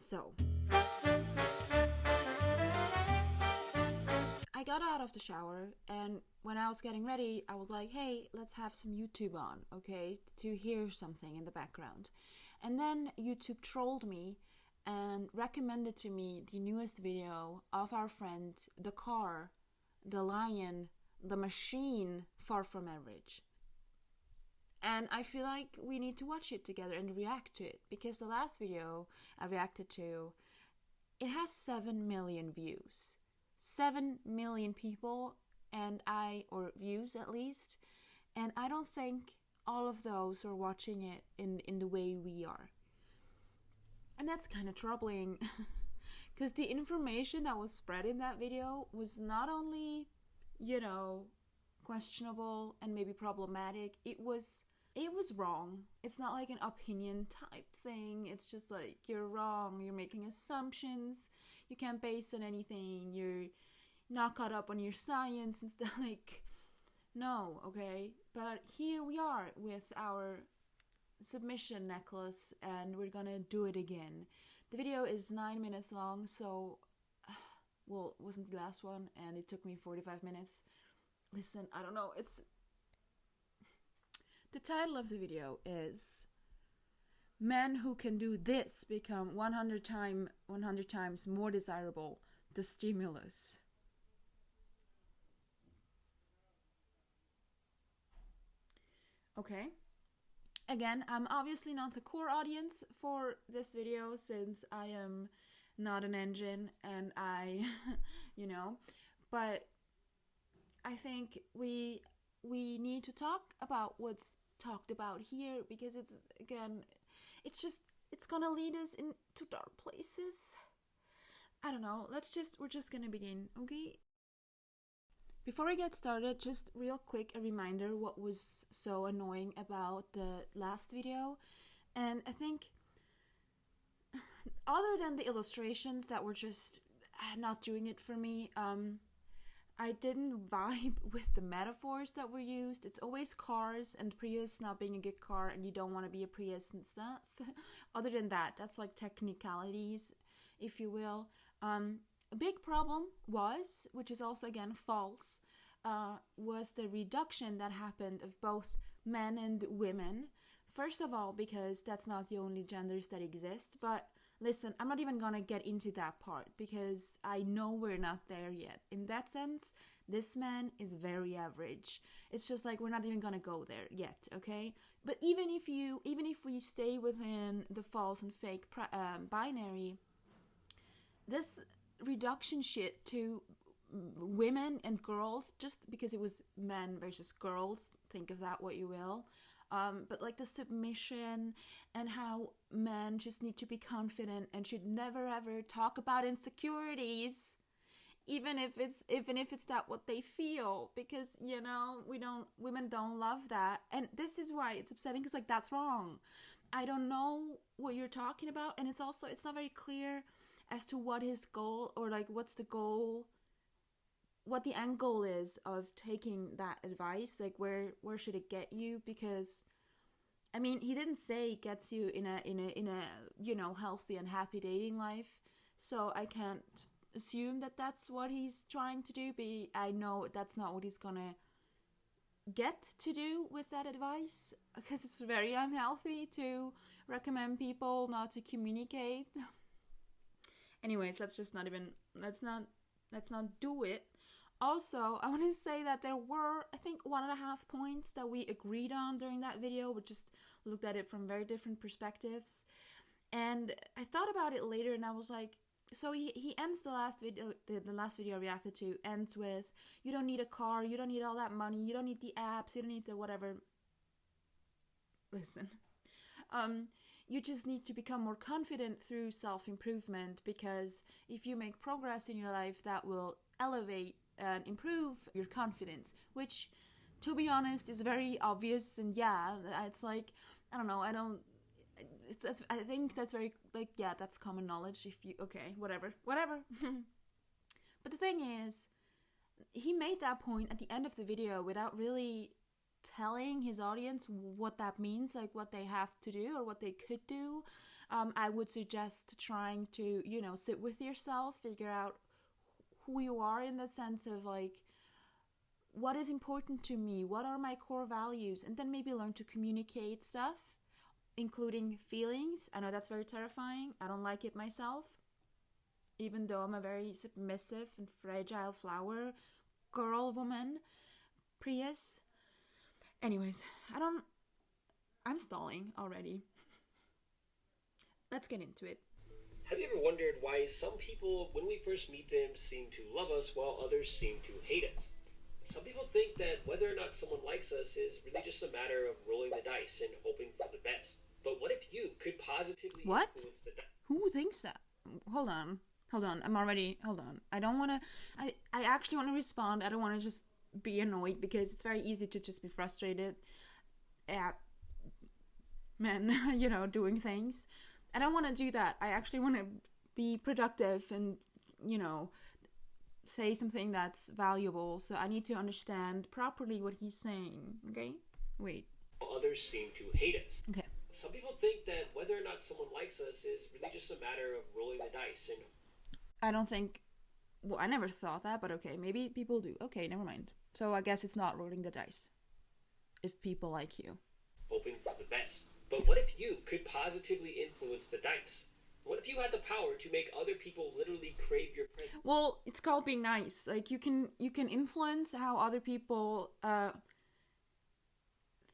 So I got out of the shower, and when I was getting ready, I was like, hey, let's have some YouTube on, okay, to hear something in the background. And then YouTube trolled me and recommended to me the newest video of our friend, the car, the lion, the machine, Far From Average. And I feel like we need to watch it together and react to it, because the last video I reacted to, it has 7 million views. 7 million people or views at least, and I don't think all of those are watching it in the way we are. And that's kind of troubling, because the information that was spread in that video was not only, questionable and maybe problematic, it was wrong. It's not like an opinion type thing. It's just like, you're wrong, you're making assumptions, you can't base on anything, you're not caught up on your science and stuff. Like, no, okay? But here we are with our submission necklace, and we're gonna do it again. The video is 9 minutes long, so well, it wasn't the last one, and it took me 45 minutes. Listen, I don't know, the title of the video is Men Who Can Do This Become 100 times more desirable, the stimulus. Okay. Again, I'm obviously not the core audience for this video, since I am not an engine and I, but I think we need to talk about what's talked about here, because it's gonna lead us into dark places. I don't know, we're just gonna begin, okay? Before I get started, just real quick, a reminder what was so annoying about the last video. And I think, other than the illustrations that were just not doing it for me, I didn't vibe with the metaphors that were used. It's always cars and Prius not being a good car, and you don't want to be a Prius and stuff. Other than that, that's like technicalities, if you will. A big problem was, which is also again false, was the reduction that happened of both men and women. First of all, because that's not the only genders that exist, but listen, I'm not even gonna get into that part, because I know we're not there yet. In that sense, this man is very average. It's just like, we're not even gonna go there yet, okay? But even if we stay within the false and fake binary, this reduction shit to women and girls, just because it was men versus girls, think of that what you will, but like the submission and how men just need to be confident and should never ever talk about insecurities, even if it's that what they feel, because women don't love that. And this is why it's upsetting, because like, that's wrong. I don't know what you're talking about, and it's not very clear as to what his goal, or like what's the goal, what the end goal is of taking that advice. Like, where should it get you? Because I mean, he didn't say it gets you in a healthy and happy dating life, so I can't assume that that's what he's trying to do. But I know that's not what he's gonna get to do with that advice, because it's very unhealthy to recommend people not to communicate. Anyways, let's not do it. Also, I want to say that there were, I think, 1.5 points that we agreed on during that video. We just looked at it from very different perspectives. And I thought about it later, and I was like, so he ends the last video I reacted to ends with, you don't need a car, you don't need all that money, you don't need the apps, you don't need the whatever. Listen. You just need to become more confident through self-improvement, because if you make progress in your life, that will elevate and improve your confidence, which, to be honest, is very obvious. And yeah, it's like, I don't know, I think that's very, like, yeah, that's common knowledge. Okay, whatever. But the thing is, he made that point at the end of the video without really telling his audience what that means, like what they have to do or what they could do. I would suggest trying to, sit with yourself, figure out who you are in the sense of like, what is important to me? What are my core values? And then maybe learn to communicate stuff, including feelings. I know that's very terrifying. I don't like it myself, even though I'm a very submissive and fragile flower girl woman. Prius. Anyways, I'm stalling already. Let's get into it. Have you ever wondered why some people, when we first meet them, seem to love us while others seem to hate us? Some people think that whether or not someone likes us is really just a matter of rolling the dice and hoping for the best. But what if you could positively influence the dice? Who thinks that? Hold on. Hold on. I don't want to... I actually want to respond. I don't want to just be annoyed because it's very easy to just be frustrated at men, doing things. I don't want to do that. I actually want to be productive and, say something that's valuable. So I need to understand properly what he's saying. Okay? Wait. Others seem to hate us. Okay. Some people think that whether or not someone likes us is really just a matter of rolling the dice and... I don't think... Well, I never thought that, but okay. Maybe people do. Okay, never mind. So I guess it's not rolling the dice. If people like you. Hoping for the best. But what if you could positively influence the dice? What if you had the power to make other people literally crave your presence? Well, it's called being nice. Like you can influence how other people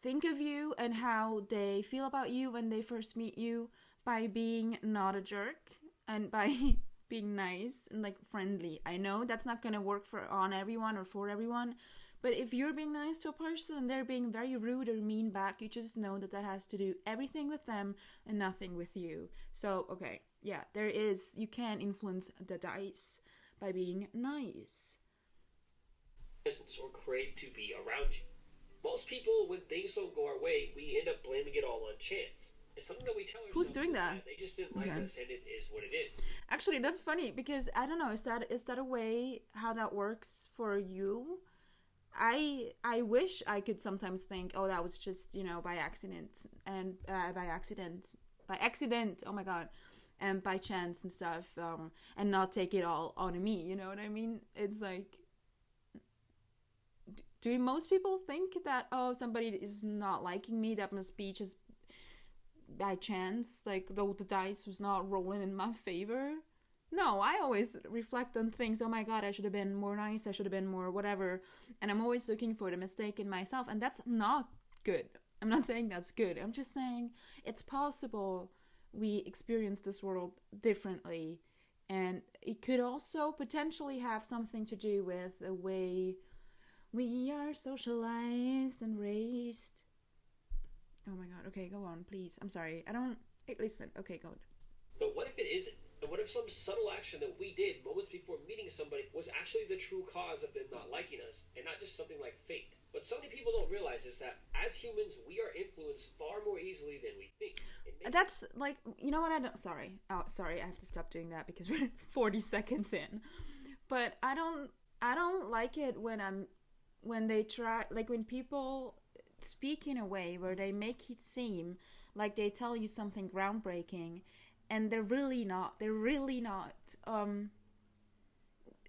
think of you and how they feel about you when they first meet you by being not a jerk and by being nice and like friendly. I know that's not gonna work on everyone or for everyone. But if you're being nice to a person and they're being very rude or mean back, you just know that has to do everything with them and nothing with you. So, okay, yeah, you can influence the dice by being nice. Or crave to be around you. Most people, when things don't go our way, we end up blaming it all on chance. It's something that we tell ourselves. Who's doing that? They just didn't like us and it is what it is. Actually, that's funny because I don't know, is that a way how that works for you? I wish I could sometimes think, oh, that was just, by accident and by accident, oh my god, and by chance and stuff, and not take it all on me, you know what I mean? It's like, do most people think that, oh, somebody is not liking me, that must be just by chance, like, though the dice was not rolling in my favor? No, I always reflect on things. Oh my god, I should have been more nice. I should have been more whatever. And I'm always looking for the mistake in myself. And that's not good. I'm not saying that's good. I'm just saying it's possible we experience this world differently. And it could also potentially have something to do with the way we are socialized and raised. Oh my god. Okay, go on, please. I'm sorry. Listen. Okay, go on. But what if it isn't? And what if some subtle action that we did moments before meeting somebody was actually the true cause of them not liking us, and not just something like fate? What so many people don't realize is that, as humans, we are influenced far more easily than we think. That's, like, you know what, sorry, I have to stop doing that because we're 40 seconds in. But I don't like it when they try, like, when people speak in a way where they make it seem like they tell you something groundbreaking, and they're really not.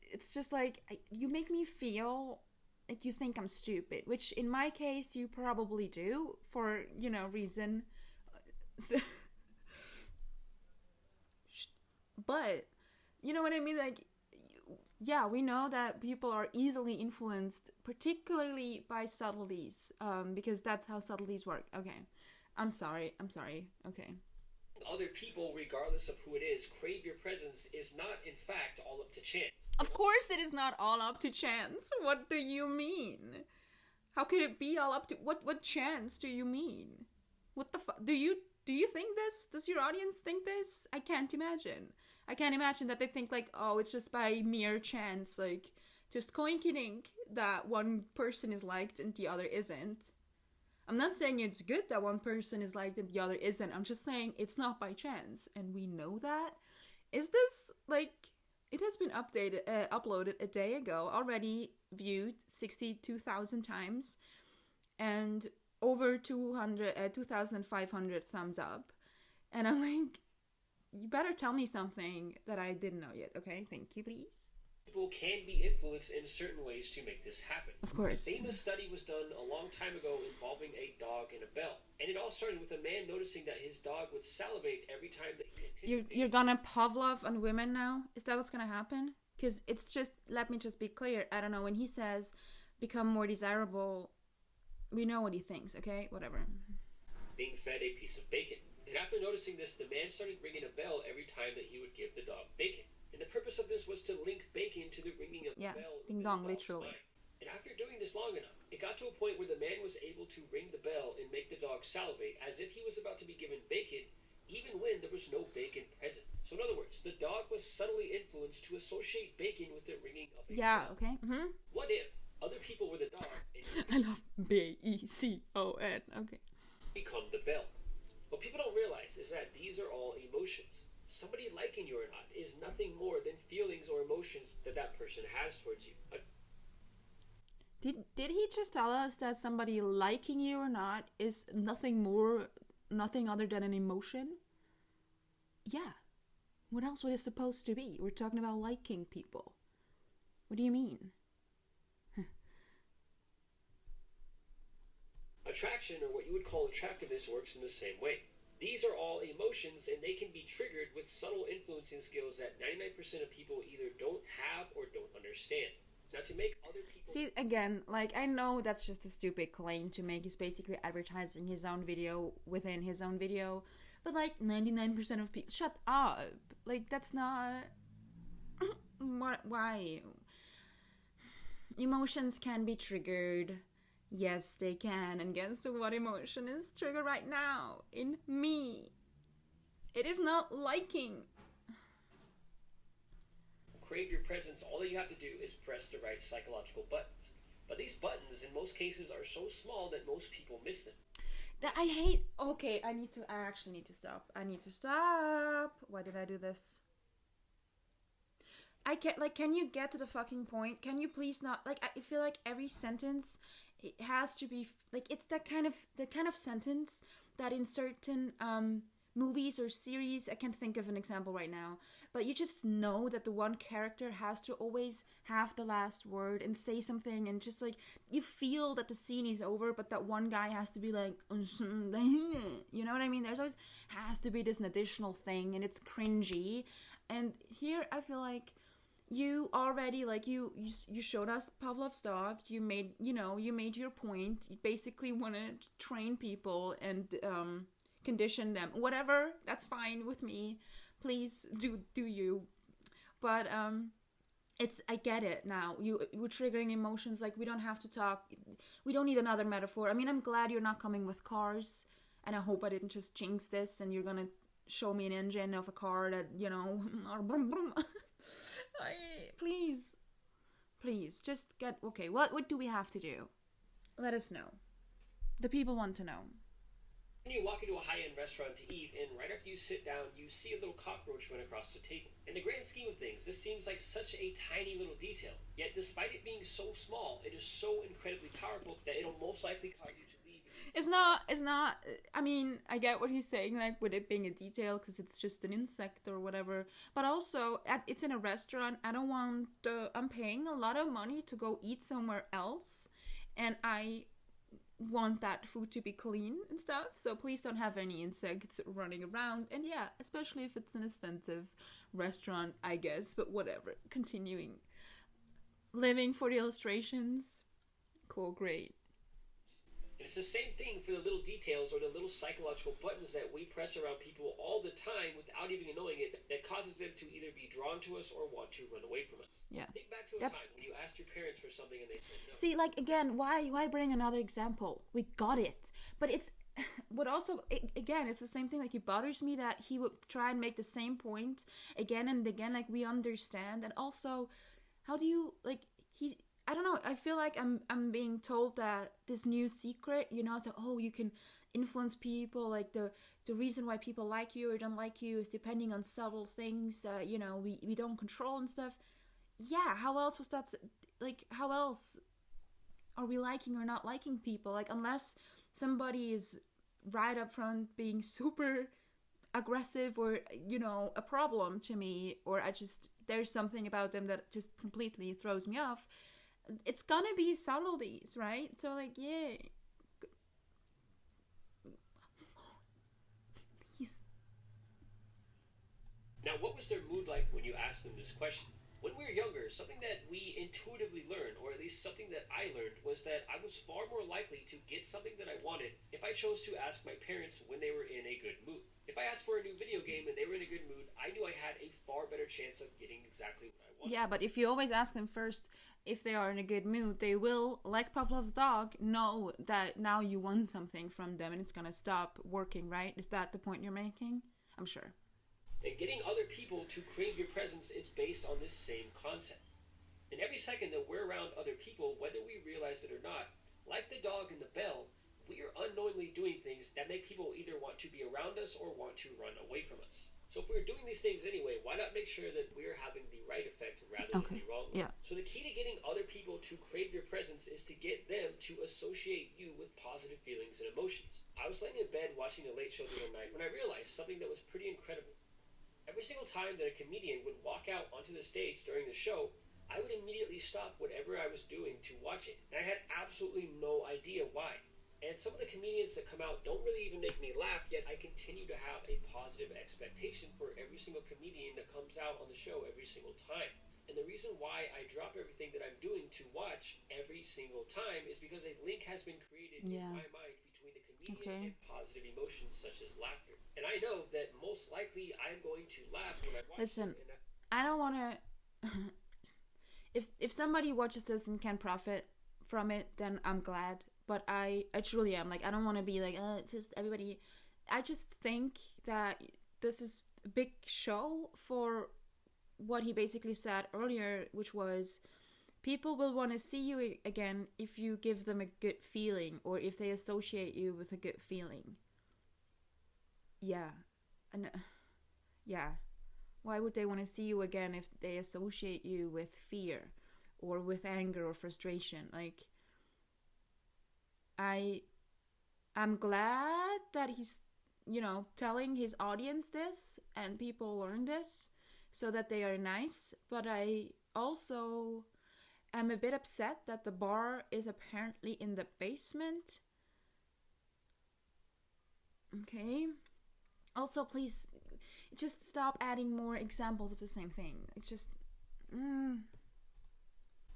It's just like, you make me feel like you think I'm stupid, which in my case you probably do for, reason. But, you know what I mean? Like, yeah, we know that people are easily influenced, particularly by subtleties, because that's how subtleties work. Okay. I'm sorry. Okay. Other people, regardless of who it is, crave your presence is not, in fact, all up to chance. Of course it is not all up to chance. What do you mean? How could it be all up to... What chance do you mean? What the fuck? Do you think this? Does your audience think this? I can't imagine. I can't imagine that they think, like, oh, it's just by mere chance, like, just coinciding that one person is liked and the other isn't. I'm not saying it's good that one person is liked and the other isn't. I'm just saying it's not by chance, and we know that. Is this, like, it has been uploaded a day ago, already viewed 62,000 times, and over 2,500 thumbs up. And I'm like, you better tell me something that I didn't know yet. Okay, thank you, please. People can be influenced in certain ways to make this happen. Of course. A famous study was done a long time ago involving a dog and a bell. And it all started with a man noticing that his dog would salivate every time that he anticipated. You're gonna Pavlov on women now? Is that what's gonna happen? Because it's just, let me just be clear. I don't know, when he says become more desirable, we know what he thinks, okay? Whatever. Being fed a piece of bacon. And after noticing this, the man started ringing a bell every time that he would give the dog bacon. And the purpose of this was to link bacon to the ringing of the bell. Ding dong, literally. Mind. And after doing this long enough, it got to a point where the man was able to ring the bell and make the dog salivate as if he was about to be given bacon, even when there was no bacon present. So in other words, the dog was subtly influenced to associate bacon with the ringing of a bell. Okay. Mm-hmm. What if other people were the dog and I love B-E-C-O-N. Okay. become the bell? What people don't realize is that these are all emotions. Somebody liking you or not is nothing more than feelings or emotions that that person has towards you. Did he just tell us that somebody liking you or not is nothing other than an emotion? Yeah. What else would it supposed to be? We're talking about liking people. What do you mean? Attraction, or what you would call attractiveness, works in the same way. These are all emotions, and they can be triggered with subtle influencing skills that 99% of people either don't have or don't understand. Now, to make other people... See, again, like, I know that's just a stupid claim to make. He's basically advertising his own video within his own video. But, like, 99% of people... Shut up! Like, that's not... Why? Emotions can be triggered. Yes, they can. And guess what emotion is triggered right now? In me. It is not liking. Crave your presence. All that you have to do is press the right psychological buttons. But these buttons, in most cases, are so small that most people miss them. That I hate... Okay, I actually need to stop. I need to stop. Why did I do this? I can't... Like, can you get to the fucking point? Can you please not... Like, I feel like every sentence... It has to be like, it's that kind of sentence that in certain movies or series, I can't think of an example right now, but you just know that the one character has to always have the last word and say something, and just like you feel that the scene is over, but that one guy has to be like, you know what I mean? There's always has to be this additional thing, and it's cringy. And here I feel like you already, like, you showed us Pavlov's dog. You made your point. You basically wanted to train people and condition them. Whatever, that's fine with me. Please do you. But I get it now. We're triggering emotions. Like, we don't have to talk. We don't need another metaphor. I mean, I'm glad you're not coming with cars, and I hope I didn't just jinx this and you're gonna show me an engine of a car that, you know, please, just get... Okay, what do we have to do? Let us know. The people want to know. When you walk into a high-end restaurant to eat, and right after you sit down, you see a little cockroach run across the table. In the grand scheme of things, this seems like such a tiny little detail. Yet, despite it being so small, it is so incredibly powerful that it'll most likely cause you to leave. It's not, I mean, I get what he's saying, like, with it being a detail, because it's just an insect or whatever. But also, it's in a restaurant. I'm paying a lot of money to go eat somewhere else, and I want that food to be clean and stuff, so please don't have any insects running around. And yeah, especially if it's an expensive restaurant, I guess, but whatever. Continuing. Living for the illustrations. Cool, great. It's the same thing for the little details or the little psychological buttons that we press around people all the time without even knowing it, that causes them to either be drawn to us or want to run away from us. Yeah. Think back to a time when you asked your parents for something and they said no. See, like, again, why bring another example? We got it. But it's... But also, again, it's the same thing. Like, it bothers me that he would try and make the same point again and again. Like, we understand. And also, how do you... Like, I don't know, I feel like I'm being told that this new secret, you know, so, oh, you can influence people, like the reason why people like you or don't like you is depending on subtle things that, you know, we don't control and stuff. Yeah, how else was that, like, how else? are we liking or not liking people? Like, unless somebody is right up front being super aggressive or, you know, a problem to me, or there's something about them that just completely throws me off, it's gonna be subtleties, right? So, like, yeah. Now, what was their mood like when you asked them this question? When we were younger, something that we intuitively learned, or at least something that I learned, was that I was far more likely to get something that I wanted if I chose to ask my parents when they were in a good mood. If I asked for a new video game and they were in a good mood, I knew I had a far better chance of getting exactly what I wanted. Yeah, but if you always ask them first if they are in a good mood, they will, like Pavlov's dog, know that now you want something from them and it's gonna stop working, right? Is that the point you're making? I'm sure. And getting other people to crave your presence is based on this same concept. And every second that we're around other people, whether we realize it or not, like the dog and the bell, we are unknowingly doing things that make people either want to be around us or want to run away from us. So if we're doing these things anyway, why not make sure that we're having the right effect rather than the wrong one? Yeah. So the key to getting other people to crave your presence is to get them to associate you with positive feelings and emotions. I was laying in bed watching The Late Show the other night when I realized something that was pretty incredible. Every single time that a comedian would walk out onto the stage during the show, I would immediately stop whatever I was doing to watch it. And I had absolutely no idea why. And some of the comedians that come out don't really even make me laugh, yet I continue to have a positive expectation for every single comedian that comes out on the show every single time. And the reason why I drop everything that I'm doing to watch every single time is because a link has been created in my mind between the comedian and positive emotions such as laughter. And I know that most likely I'm going to laugh when I watch it. Listen, I don't want to... if somebody watches this and can profit from it, then I'm glad. But I truly am. Like, I don't want to be like, it's just everybody... I just think that this is a big show for what he basically said earlier, which was people will want to see you again if you give them a good feeling or if they associate you with a good feeling. Yeah. And yeah. Why would they want to see you again if they associate you with fear or with anger or frustration? Like, I'm glad that he's, you know, telling his audience this and people learn this so that they are nice, but I also am a bit upset that the bar is apparently in the basement. Okay. Also, please, just stop adding more examples of the same thing. It's just...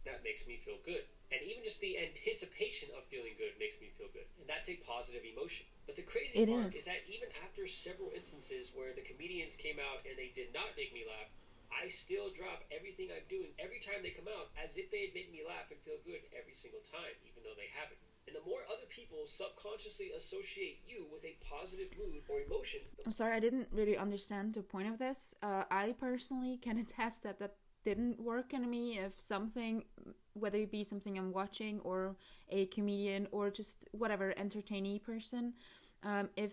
That makes me feel good. And even just the anticipation of feeling good makes me feel good. And that's a positive emotion. But the crazy part is that even after several instances where the comedians came out and they did not make me laugh, I still drop everything I'm doing every time they come out as if they'd make me laugh and feel good every single time, even though they haven't. And the more other people subconsciously associate you with a positive mood or emotion... I'm sorry, I didn't really understand the point of this. I personally can attest that didn't work on me if something, whether it be something I'm watching or a comedian or just whatever entertaining person, if,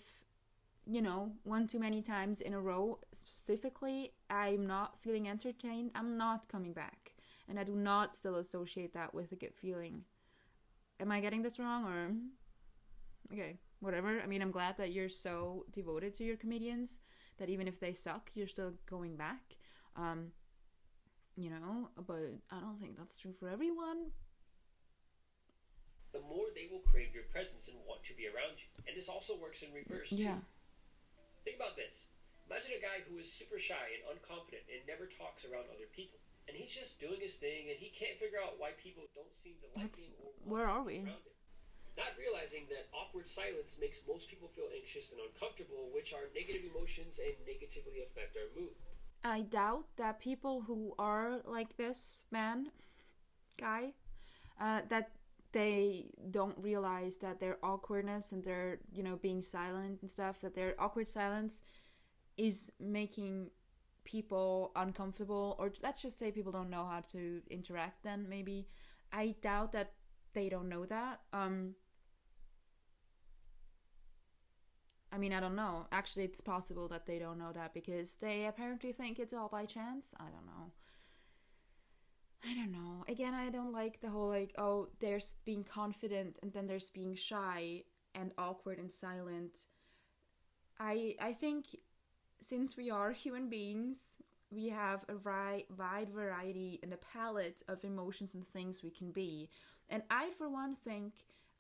you know, one too many times in a row specifically I'm not feeling entertained, I'm not coming back, and I do not still associate that with a good feeling. Am I getting this wrong? Or okay, whatever. I mean, I'm glad that you're so devoted to your comedians that even if they suck you're still going back. You know, but I don't think that's true for everyone. The more they will crave your presence and want to be around you. And this also works in reverse, too. Yeah. Think about this. Imagine a guy who is super shy and unconfident and never talks around other people. And he's just doing his thing and he can't figure out why people don't seem to like him or want where to are be we? around him. Not realizing that awkward silence makes most people feel anxious and uncomfortable, which are negative emotions and negatively affect our mood. I doubt that people who are like this guy, that they don't realize that their awkwardness and their, you know, being silent and stuff, that their awkward silence is making people uncomfortable, or let's just say people don't know how to interact then, maybe. I doubt that they don't know that. I mean, I don't know. Actually, it's possible that they don't know that because they apparently think it's all by chance. I don't know. I don't know. Again, I don't like the whole like, oh, there's being confident and then there's being shy and awkward and silent. I think since we are human beings, we have a wide variety and a palette of emotions and things we can be. And I, for one, think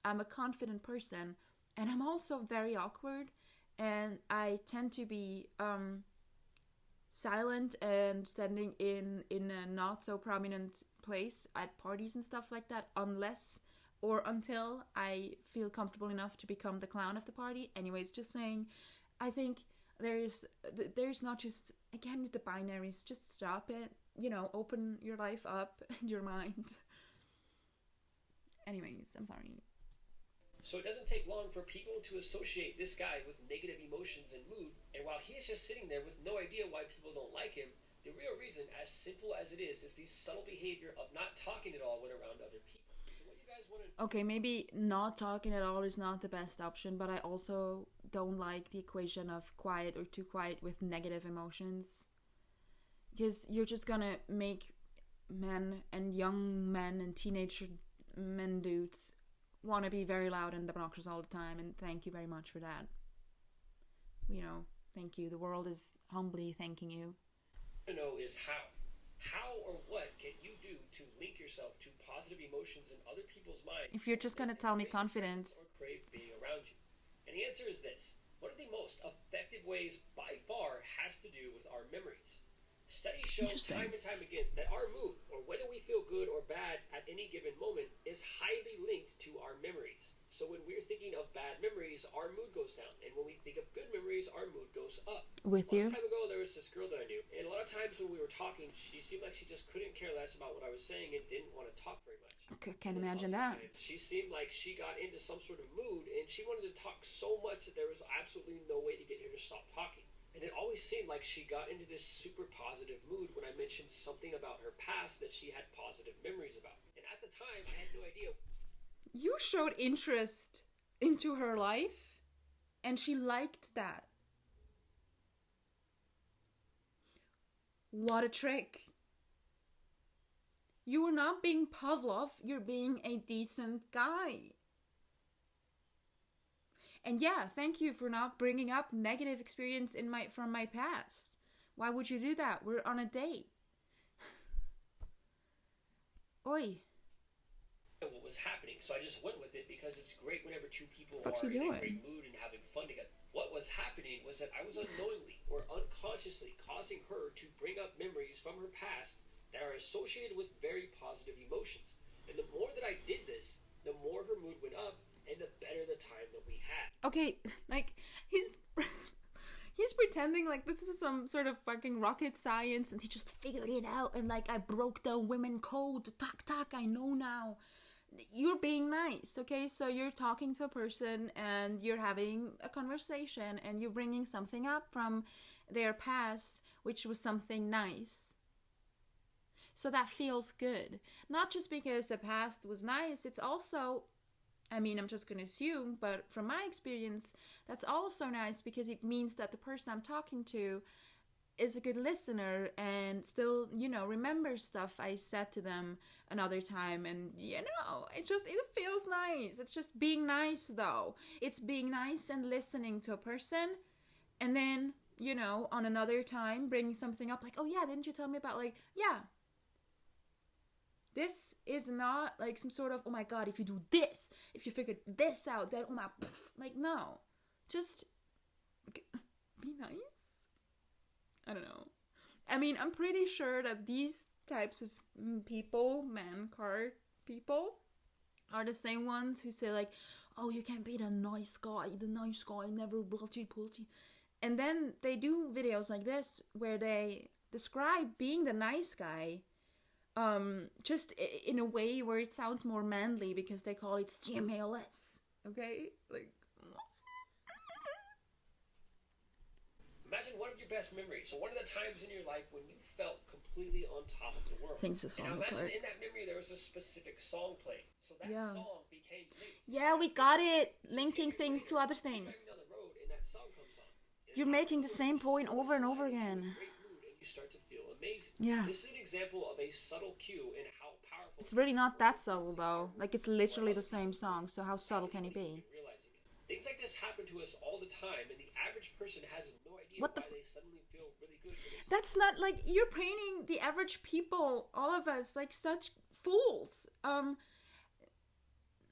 I'm a confident person, and I'm also very awkward, and I tend to be silent and standing in a not so prominent place at parties and stuff like that, unless or until I feel comfortable enough to become the clown of the party. Anyways, just saying, I think there's not just, again with the binaries, just stop it, open your life up and your mind. Anyways, I'm sorry. So it doesn't take long for people to associate this guy with negative emotions and mood, and while he is just sitting there with no idea why people don't like him, the real reason, as simple as it is the subtle behavior of not talking at all when around other people. So what you guys want to... Okay, maybe not talking at all is not the best option, but I also don't like the equation of quiet or too quiet with negative emotions. Because you're just gonna make men and young men and teenage men dudes want to be very loud and obnoxious all the time, and thank you very much for that. Thank you. The world is humbly thanking you. To know is how. How or what can you do to link yourself to positive emotions in other people's minds? If you're just going to tell me confidence. Or crave being around you. And the answer is this. One of the most effective ways by far has to do with our memories. Studies show time and time again that our mood, or whether we feel good or bad at any given moment, is highly linked to our memories. So when we're thinking of bad memories, our mood goes down. And when we think of good memories, our mood goes up. With you? A long time ago, there was this girl that I knew. And a lot of times when we were talking, she seemed like she just couldn't care less about what I was saying and didn't want to talk very much. Can't imagine that. She seemed like she got into some sort of mood, and she wanted to talk so much that there was absolutely no way to get her to stop talking. And it always seemed like she got into this super positive mood when I mentioned something about her past that she had positive memories about. And at the time, I had no idea. You showed interest into her life, and she liked that. What a trick. You are not being Pavlov, you're being a decent guy. And yeah, thank you for not bringing up negative experience from my past. Why would you do that? We're on a date. Oi. What was happening, so I just went with it because it's great whenever two people are in a great mood and having fun together. What was happening was that I was unknowingly or unconsciously causing her to bring up memories from her past that are associated with very positive emotions. And the more that I did this, the more her mood went up, and the better the time that we had. Okay, like, he's pretending like this is some sort of fucking rocket science, and he just figured it out, and like, I broke the women code, tack, I know now. You're being nice, okay? So you're talking to a person, and you're having a conversation, and you're bringing something up from their past, which was something nice. So that feels good. Not just because the past was nice, it's also... I'm just going to assume, but from my experience, that's also nice because it means that the person I'm talking to is a good listener and still, remembers stuff I said to them another time. And, it feels nice. It's just being nice, though. It's being nice and listening to a person. And then, on another time, bringing something up like, oh, yeah, didn't you tell me about, yeah. This is not like some sort of, oh my god, if you do this, if you figure this out, then, oh my, no. Just be nice. I don't know. I'm pretty sure that these types of people, man-card people, are the same ones who say oh, you can't be the nice guy never bullshit. And then they do videos like this where they describe being the nice guy just in a way where it sounds more manly because they call it GMALS. Okay? Imagine one of your best memories. So one of the times in your life when you felt completely on top of the world. Things is falling apart. Imagine in that memory there was a specific song playing. So that song became linked. Yeah, we got it. Linking things to other things. Down the road and that song comes on. You're making the same point over and over again. Great mood and you start to feel amazing. amazing. Yeah. This is an example of a subtle cue in how powerful... It's really not that subtle, though. Like, it's literally the same song, so how subtle can he be? Realizing it. Things like this happen to us all the time, and the average person has no idea What the why they suddenly feel really good. That's not, like, you're painting the average people, all of us, like, such fools.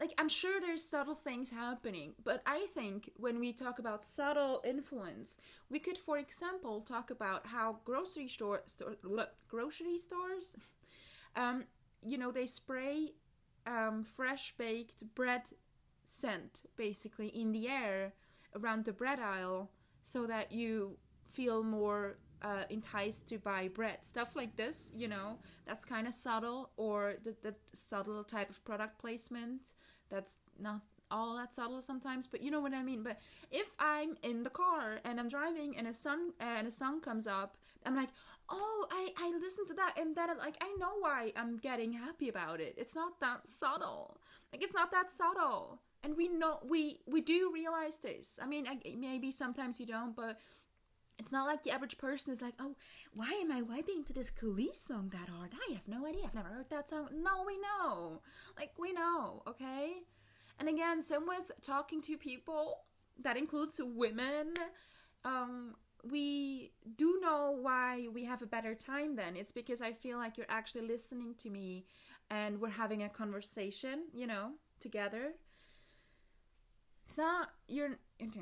Like, I'm sure there's subtle things happening, but I think when we talk about subtle influence, we could, for example, talk about how grocery stores, you know, they spray fresh baked bread scent basically in the air around the bread aisle so that you feel more enticed to buy bread. Stuff like this, you know, that's kind of subtle, or the subtle type of product placement that's not all that subtle sometimes, but you know what I mean. But if I'm in the car and I'm driving and a song comes up, I'm like, oh, I listened to that, and that, like, I know why I'm getting happy about it. It's not that subtle. Like, it's not that subtle. And we know, we do realize this. I mean, maybe sometimes you don't, but it's not like the average person is like, oh, why am I vibing to this Khalees song that hard? I have no idea. I've never heard that song. No, we know. Like, we know, okay? And again, same with talking to people. That includes women. We do know why we have a better time then. It's because I feel like you're actually listening to me and we're having a conversation, you know, together. It's not, you're... Okay.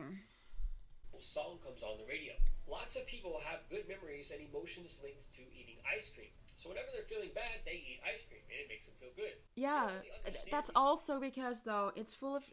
Song comes on the radio. Lots of people have good memories and emotions linked to eating ice cream. So whenever they're feeling bad, they eat ice cream, and it makes them feel good. Yeah, that's also because, though, it's full of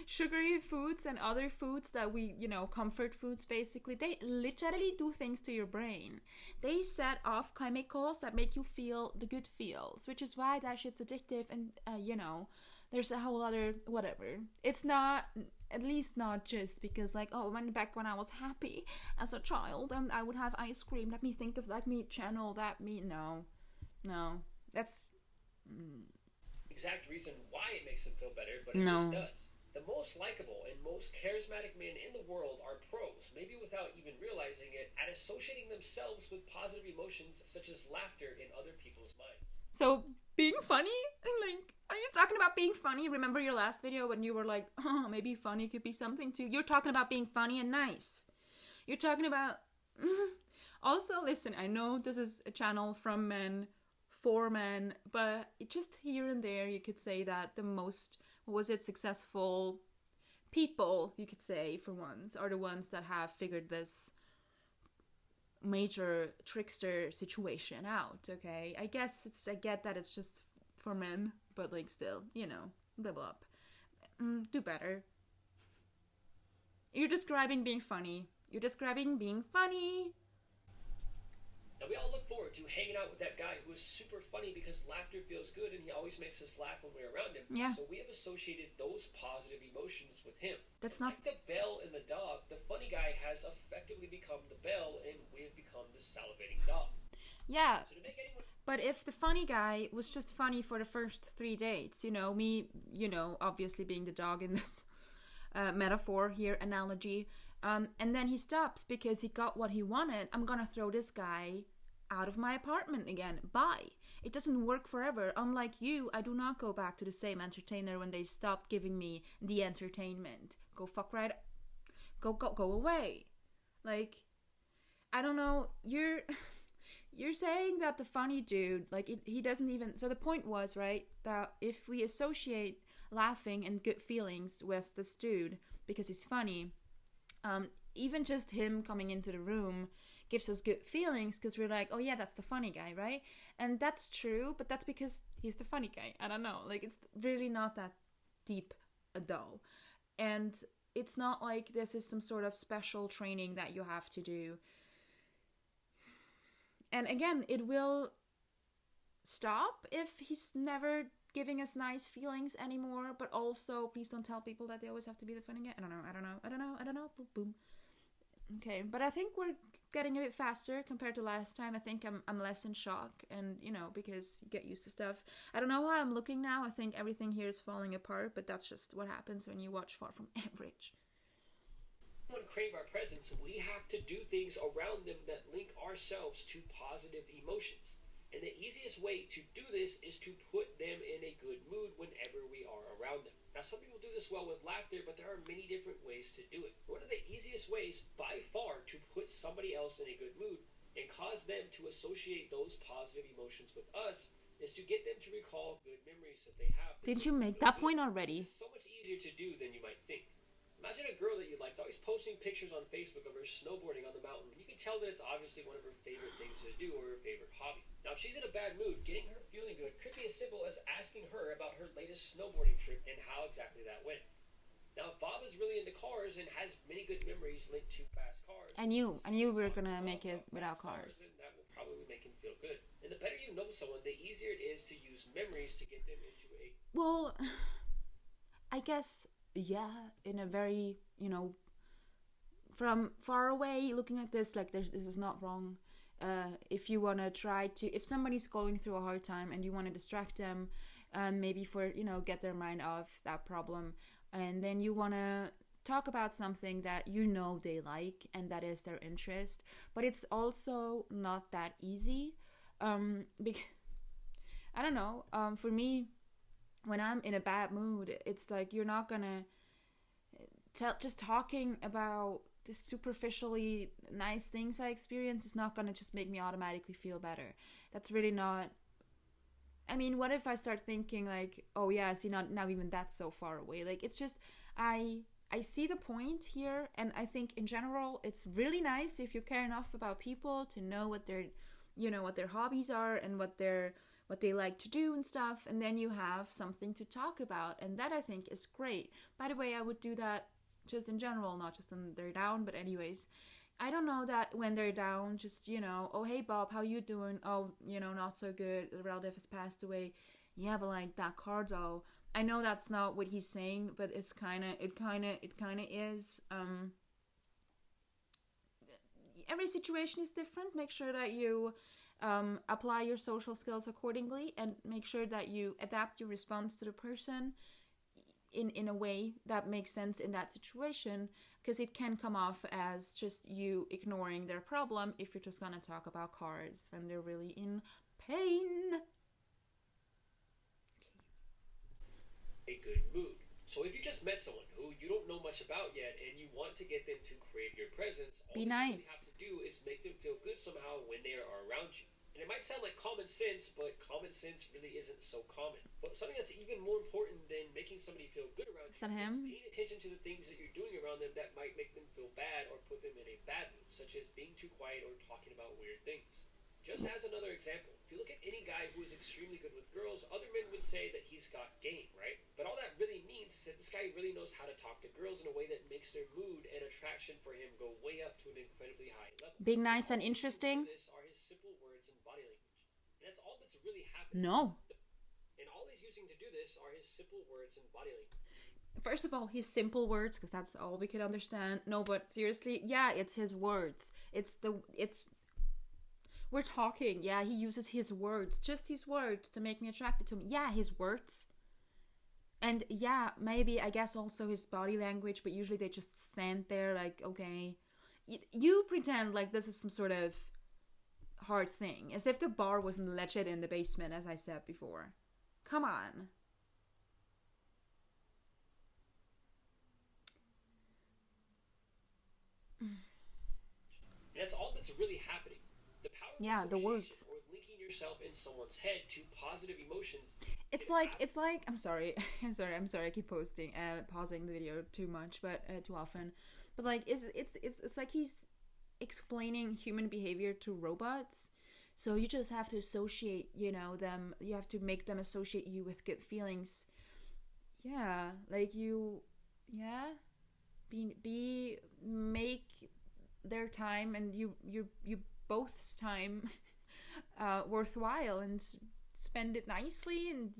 sugary foods and other foods that we, you know, comfort foods, basically. They literally do things to your brain. They set off chemicals that make you feel the good feels, which is why that shit's addictive, and, you know, there's a whole other whatever. It's not, at least not just because, like, oh, back when I was happy as a child and I would have ice cream, let me channel that me. No, that's exact reason why it makes them feel better, but it just does. The most likable and most charismatic men in the world are pros, maybe without even realizing it, at associating themselves with positive emotions such as laughter in other people's minds. So being funny, like, are you talking about being funny? Remember your last video when you were like, oh, maybe funny could be something too? You're talking about being funny and nice. You're talking about... Also, listen, I know this is a channel from men, for men, but just here and there you could say that the most, successful people, you could say, for once, are the ones that have figured this major trickster situation out, okay? I get that it's just for men, but, like, still, you know, level up. Do better. You're describing being funny. Now, we all look forward to hanging out with that guy who is super funny because laughter feels good and he always makes us laugh when we're around him. Yeah. So we have associated those positive emotions with him. That's not... Like the bell and the dog, the funny guy has effectively become the bell and we have become the salivating dog. Yeah. So to make anyone... But if the funny guy was just funny for the first 3 dates, you know, me, you know, obviously being the dog in this metaphor here, analogy, and then he stops because he got what he wanted, I'm gonna throw this guy out of my apartment again. Bye. It doesn't work forever. Unlike you, I do not go back to the same entertainer when they stop giving me the entertainment. Go fuck right... Go away. Like, I don't know, You're saying that the funny dude, like, he doesn't even... So the point was, right, that if we associate laughing and good feelings with this dude because he's funny, even just him coming into the room gives us good feelings because we're like, oh yeah, that's the funny guy, right? And that's true, but that's because he's the funny guy. I don't know. Like, it's really not that deep, though. And it's not like this is some sort of special training that you have to do. And again, it will stop if he's never giving us nice feelings anymore. But also, please don't tell people that they always have to be the funny guy. I don't know. Boom, boom. Okay, but I think we're getting a bit faster compared to last time. I think I'm less in shock, and, you know, because you get used to stuff. I don't know how I'm looking now. I think everything here is falling apart, but that's just what happens when you watch Far From Average. crave our presence, we have to do things around them that link ourselves to positive emotions. And the easiest way to do this is to put them in a good mood whenever we are around them. Now, some people do this well with laughter, but there are many different ways to do it. One of the easiest ways, by far, to put somebody else in a good mood and cause them to associate those positive emotions with us is to get them to recall good memories that they have. Didn't you make that point already? It's so much easier to do than you might think. Imagine a girl that you like is always posting pictures on Facebook of her snowboarding on the mountain. You can tell that it's obviously one of her favorite things to do or her favorite hobby. Now, if she's in a bad mood, getting her feeling good could be as simple as asking her about her latest snowboarding trip and how exactly that went. Now, if Bob is really into cars and has many good memories linked to fast cars... I knew we were going to make it without cars. Then that will probably make him feel good. And the better you know someone, the easier it is to use memories to get them into a... Well, I guess... Yeah, in a very, from far away looking at this, like this is not wrong. If you want to if somebody's going through a hard time and you want to distract them, maybe for, get their mind off that problem, and then you want to talk about something that they like and that is their interest, but it's also not that easy. Because, I don't know, for me, when I'm in a bad mood, it's like you're not gonna just talking about the superficially nice things I experience is not gonna just make me automatically feel better. That's really not. I mean, what if I start thinking like, oh yeah, see, now even that's so far away. Like, it's just I see the point here, and I think in general it's really nice if you care enough about people to know what their what their hobbies are and what they like to do and stuff, and then you have something to talk about, and that I think is great. By the way, I would do that just in general, not just when they're down, but anyways. I don't know that when they're down, just, oh, hey Bob, how you doing? Oh, not so good, the relative has passed away. Yeah, but like that car though. I know that's not what he's saying, but it kind of is. Every situation is different. Make sure that you apply your social skills accordingly, and make sure that you adapt your response to the person in a way that makes sense in that situation, because it can come off as just you ignoring their problem if you're just gonna talk about cars when they're really in pain. A good mood. So if you just met someone who you don't know much about yet and you want to get them to crave your presence, all Be you nice. have to do is make them feel good somehow when they are around you. And it might sound like common sense, but common sense really isn't so common. But something that's even more important than making somebody feel good around you is paying attention to the things that you're doing around them that might make them feel bad or put them in a bad mood, such as being too quiet or talking about weird things. Just as another example, if you look at any guy who is extremely good with girls, other men would say that he's got game, right? But all that really means is that this guy really knows how to talk to girls in a way that makes their mood and attraction for him go way up to an incredibly high level. Being nice and interesting. This are his simple words and body language. And that's all that's really happening. No. And all he's using to do this are his simple words and body language. First of all, his simple words, because that's all we can understand. No, but seriously, yeah, it's his words. We're talking, yeah, he uses his words, just his words to make me attracted to him. Yeah, his words. And yeah, maybe, I guess also his body language, but usually they just stand there like, okay. You pretend like this is some sort of hard thing, as if the bar wasn't legit in the basement, as I said before. Come on. And that's all that's really happening. The power of the words. or linking yourself in someone's head to positive emotions. It's like I'm sorry, I keep pausing the video too much, but too often. But like it's like he's explaining human behavior to robots. So you just have to associate, them. You have to make them associate you with good feelings. Yeah, like make their time and you both's time worthwhile, and spend it nicely, and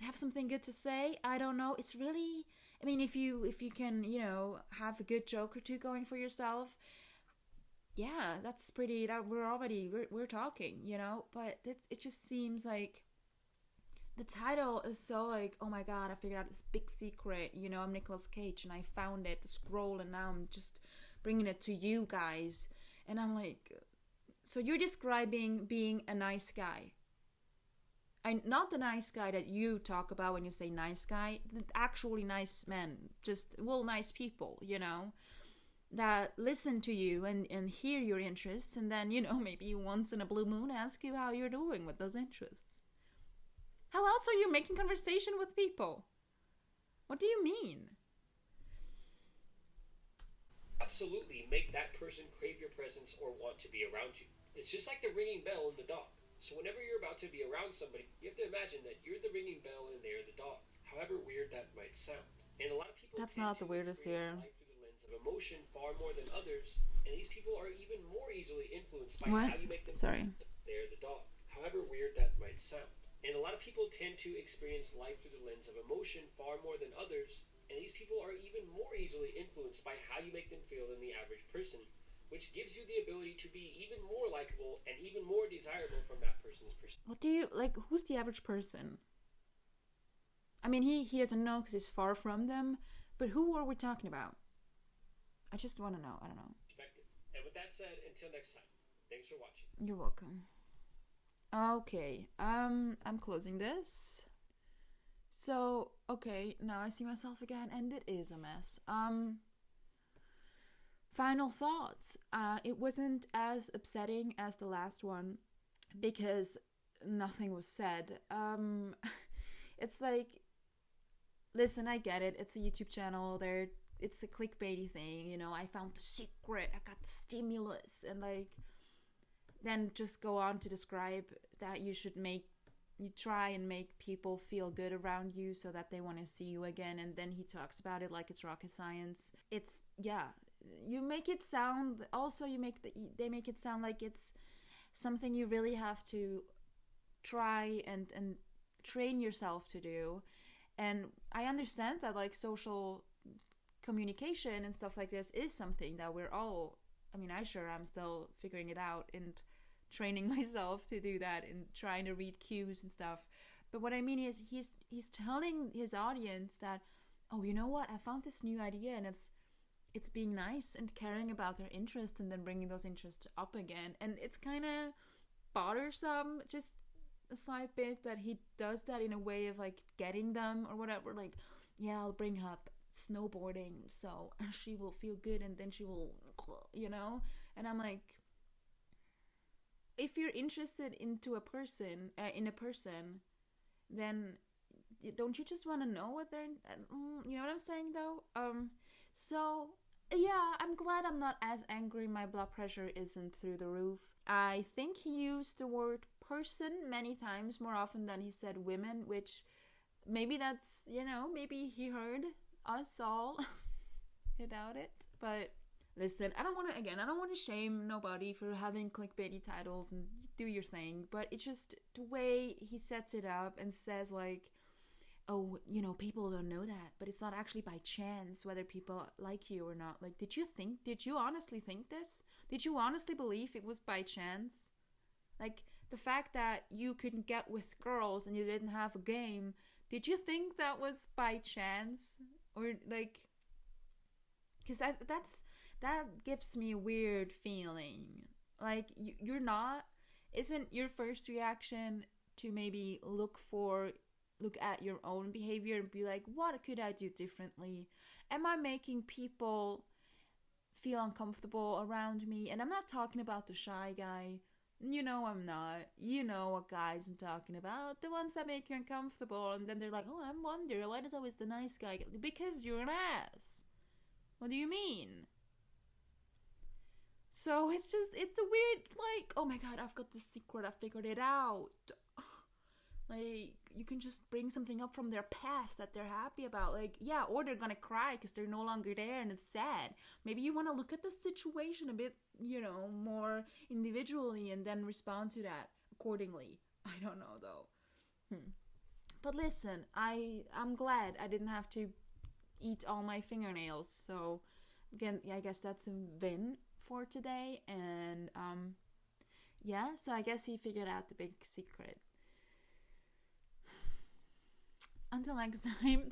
have something good to say. I don't know, it's really, I mean, if you can have a good joke or two going for yourself, yeah, that's pretty, that we're talking, but it just seems like the title is so like, oh my god, I figured out this big secret. You know, I'm Nicolas Cage and I found it, the scroll, and now I'm just bringing it to you guys. And I'm like, so you're describing being a nice guy. Not the nice guy that you talk about when you say nice guy, the actually nice men, just, well, nice people, you know, that listen to you and hear your interests, and then, you know, maybe once in a blue moon ask you how you're doing with those interests. How else are you making conversation with people? What do you mean? Absolutely make that person crave your presence or want to be around you. It's just like the ringing bell and the dog. So whenever you're about to be around somebody, you have to imagine that you're the ringing bell and they're the dog. However weird that might sound. And a lot of people That's not the weirdest here. Life through the lens of emotion far more than others, and these people are even more easily influenced by how you make them Sorry. They're the dog. However weird that might sound. And a lot of people tend to experience life through the lens of emotion far more than others, and these people are even more easily influenced by how you make them feel than the average person, which gives you the ability to be even more likable and even more desirable from that person's perspective. What do you, like, who's the average person? I mean, he doesn't know because he's far from them, but who are we talking about? I just want to know. I don't know. And with that said, until next time, thanks for watching. You're welcome. Okay, I'm closing this. So, okay, now I see myself again, and it is a mess. Final thoughts. It wasn't as upsetting as the last one because nothing was said. It's like, listen, I get it. It's a YouTube channel. It's a clickbaity thing. You know, I found the secret. I got the stimulus, and like, then just go on to describe that you try and make people feel good around you so that they want to see you again. And then he talks about it like it's rocket science. It's, yeah. You make it sound, also they make it sound like it's something you really have to try and train yourself to do. And I understand that like social communication and stuff like this is something that we're all, I mean, I'm still figuring it out and training myself to do that and trying to read cues and stuff. But what I mean is he's telling his audience that, oh, you know what, I found this new idea, and it's being nice and caring about their interests and then bringing those interests up again. And it's kind of bothersome, just a slight bit, that he does that in a way of like getting them or whatever. Like, yeah, I'll bring up snowboarding so she will feel good and then she will, you know. And I'm like, if you're interested in a person, then don't you just want to know what they're, you know what I'm saying though? So yeah, I'm glad I'm not as angry. My blood pressure isn't through the roof. I think he used the word person many times, more often than he said women, which maybe that's, you know, maybe he heard us all hit out it. But listen, I don't want to shame nobody for having clickbaity titles, and do your thing, but it's just the way he sets it up and says like, oh, you know, people don't know that, but it's not actually by chance whether people like you or not. Like, did you honestly think this? Did you honestly believe it was by chance? Like, the fact that you couldn't get with girls and you didn't have a game, did you think that was by chance? Or like, because that gives me a weird feeling. Like, isn't your first reaction to maybe look at your own behavior and be like, what could I do differently? Am I making people feel uncomfortable around me? And I'm not talking about the shy guy. You know I'm not. You know what guys I'm talking about. The ones that make you uncomfortable, and then they're like, oh, I wonder, why does always the nice guy get... Because you're an ass. What do you mean? So it's a weird, like, oh my god, I've got the secret, I figured it out. Like, you can just bring something up from their past that they're happy about. Like, yeah, or they're gonna cry because they're no longer there and it's sad. Maybe you want to look at the situation a bit, you know, more individually and then respond to that accordingly. I don't know, though. But listen, I'm glad I didn't have to eat all my fingernails. So, again, I guess that's a win for today. And, yeah, so I guess he figured out the big secret. Until next time.